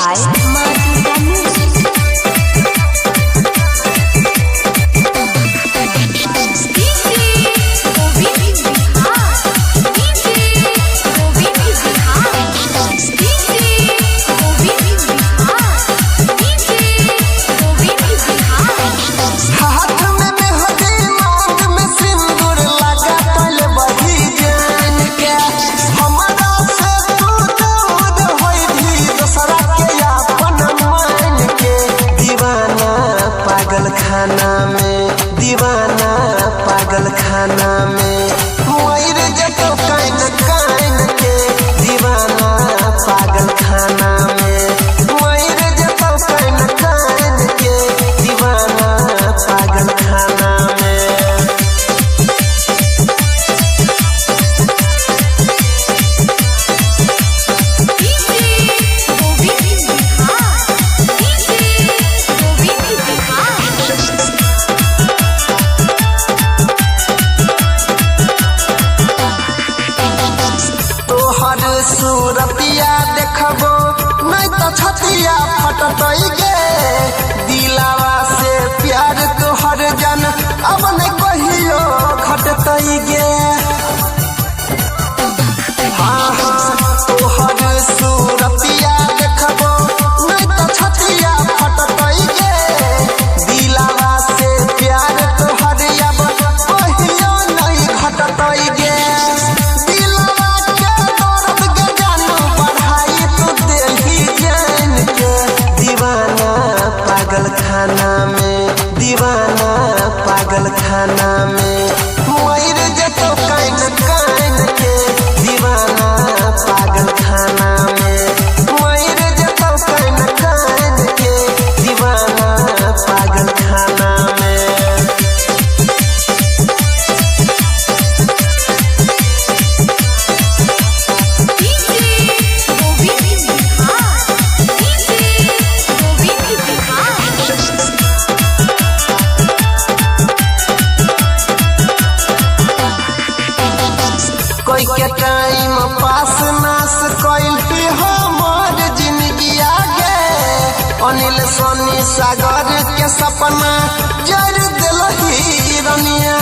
by Madhika Music. खाना में दीवाना पागल खाना में मोर जब काइन काइन के दीवाना पागल खाना में मोर जब काइन काइन के दीवाना पागल खाना में। सूरतिया देखबो नहीं तो छतिया फटतई गे दिलावा से प्यार तोहर जन अब नहीं कहियो घटतई गे। हाँ हाँ तोहर सूरतिया देखबो नहीं तो छतिया फटतई गे दिलावा से प्यार तोहर अब कहियो नहीं घटतई गे। खाना में दीवाना पागल खाना में मोर जब काइन काइन के दीवाना पागल खाना में मोर जब काइन काइन के दीवाना पागल खाना में। कोई के टाइम पास नास कोइल पे हमार जिंदगी आगे अनिल सोनी सागर के सपना जर दिल ही रनिया।